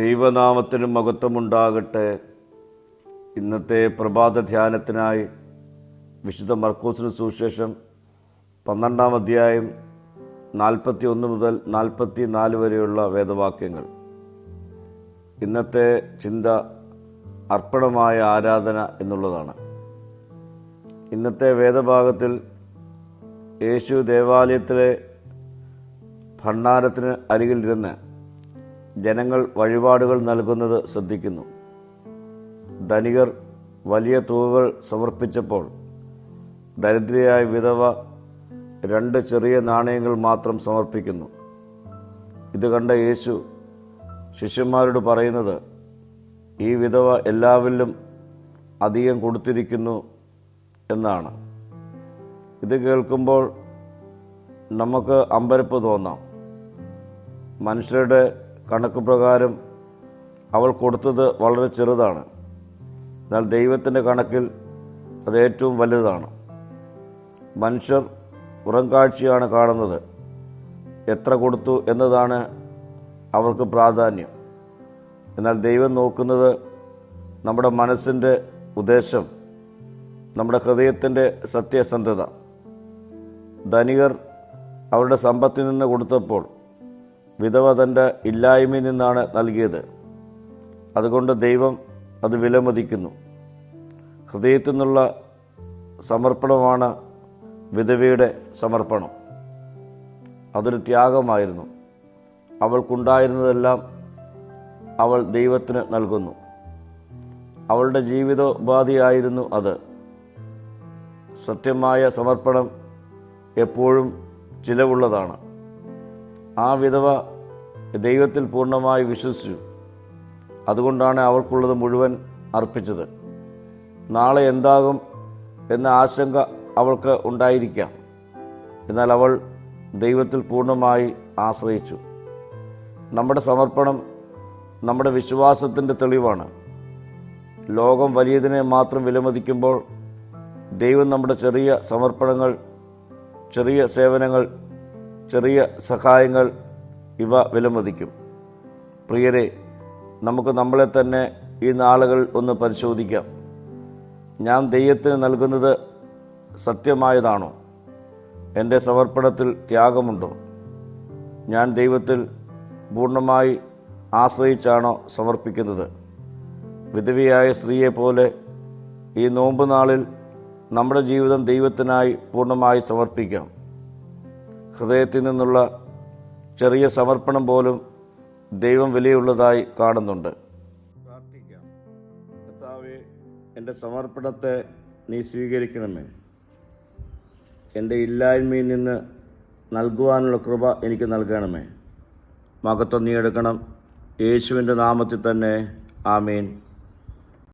ദൈവനാമത്തിന് മഹത്വമുണ്ടാകട്ടെ. ഇന്നത്തെ പ്രഭാത ധ്യാനത്തിനായി വിശുദ്ധ മർക്കോസിന് സുവിശേഷം 12-ാം അധ്യായം 41 മുതൽ 44 വരെയുള്ള വേദവാക്യങ്ങൾ. ഇന്നത്തെ ചിന്ത അർപ്പണമായ ആരാധന എന്നുള്ളതാണ്. ഇന്നത്തെ വേദഭാഗത്തിൽ യേശു ദേവാലയത്തിലെ ഭണ്ഡാരത്തിന് അരികിലിരുന്ന് ജനങ്ങൾ വഴിപാടുകൾ നൽകുന്നത് ശ്രദ്ധിക്കുന്നു. ധനികർ വലിയ തുകകൾ സമർപ്പിച്ചപ്പോൾ ദരിദ്രയായ വിധവ 2 ചെറിയ നാണയങ്ങൾ മാത്രം സമർപ്പിക്കുന്നു. ഇത് കണ്ട യേശു ശിഷ്യന്മാരോട് പറയുന്നത്, ഈ വിധവ എല്ലാവരിലും അധികം കൊടുത്തിരിക്കുന്നു എന്നാണ്. ഇത് കേൾക്കുമ്പോൾ നമുക്ക് അമ്പരപ്പ് തോന്നാം. മനുഷ്യരുടെ കണക്ക് പ്രകാരം അവൾ കൊടുത്തത് വളരെ ചെറുതാണ്. എന്നാൽ ദൈവത്തിൻ്റെ കണക്കിൽ അത് ഏറ്റവും വലുതാണ്. മനുഷ്യർ പുറം കാഴ്ചയാണ് കാണുന്നത്. എത്ര കൊടുത്തു എന്നതാണ് അവർക്ക് പ്രാധാന്യം. എന്നാൽ ദൈവം നോക്കുന്നത് നമ്മുടെ മനസ്സിൻ്റെ ഉദ്ദേശം, നമ്മുടെ ഹൃദയത്തിൻ്റെ സത്യസന്ധത. ധനികർ അവരുടെ സമ്പത്തിൽ നിന്ന് കൊടുത്തപ്പോൾ വിധവ തൻ്റെ ഇല്ലായ്മയിൽ നിന്നാണ് നൽകിയത്. അതുകൊണ്ട് ദൈവം അത് വിലമതിക്കുന്നു. ഹൃദയത്തിൽ നിന്നുള്ള സമർപ്പണമാണ് വിധവയുടെ സമർപ്പണം. അതൊരു ത്യാഗമായിരുന്നു. അവൾക്കുണ്ടായിരുന്നതെല്ലാം അവൾ ദൈവത്തിന് നൽകുന്നു. അവളുടെ ജീവിതോപാധിയായിരുന്നു അത്. സത്യമായ സമർപ്പണം എപ്പോഴും ചിലവുള്ളതാണ്. ആ വിധവ ദൈവത്തിൽ പൂർണ്ണമായി വിശ്വസിച്ചു. അതുകൊണ്ടാണ് അവൾക്കുള്ളത് മുഴുവൻ അർപ്പിച്ചത്. നാളെ എന്താകും എന്ന ആശങ്ക അവൾക്ക് ഉണ്ടായിരിക്കാം. എന്നാൽ അവൾ ദൈവത്തിൽ പൂർണ്ണമായി ആശ്രയിച്ചു. നമ്മുടെ സമർപ്പണം നമ്മുടെ വിശ്വാസത്തിൻ്റെ തെളിവാണ്. ലോകം വലിയതിനെ മാത്രം വിലമതിക്കുമ്പോൾ ദൈവം നമ്മുടെ ചെറിയ സമർപ്പണങ്ങൾ, ചെറിയ സേവനങ്ങൾ, ചെറിയ സഹായങ്ങൾ ഇവ വിലമതിക്കും. പ്രിയരെ, നമുക്ക് നമ്മളെ തന്നെ ഈ നാളുകൾ ഒന്ന് പരിശോധിക്കാം. ഞാൻ ദൈവത്തിന് നൽകുന്നത് സത്യമായതാണോ? എൻ്റെ സമർപ്പണത്തിൽ ത്യാഗമുണ്ടോ? ഞാൻ ദൈവത്തിൽ പൂർണ്ണമായി ആശ്രയിച്ചാണോ സമർപ്പിക്കുന്നത്? വിധവയായ സ്ത്രീയെപ്പോലെ ഈ നോമ്പ് നാളിൽ നമ്മുടെ ജീവിതം ദൈവത്തിനായി പൂർണ്ണമായി സമർപ്പിക്കാം. ഹൃദയത്തിൽ നിന്നുള്ള ചെറിയ സമർപ്പണം പോലും ദൈവം വിലയുള്ളതായി കാണുന്നുണ്ട്. പ്രാർത്ഥിക്കാം. കർത്താവേ, എൻ്റെ സമർപ്പണത്തെ നീ സ്വീകരിക്കണമേ. എൻ്റെ ഇല്ലായ്മയിൽ നിന്ന് നൽകുവാനുള്ള കൃപ എനിക്ക് നൽകണമേ. മഹത്വം നീ എടുക്കണം. യേശുവിൻ്റെ നാമത്തിൽ തന്നെ. ആമേൻ.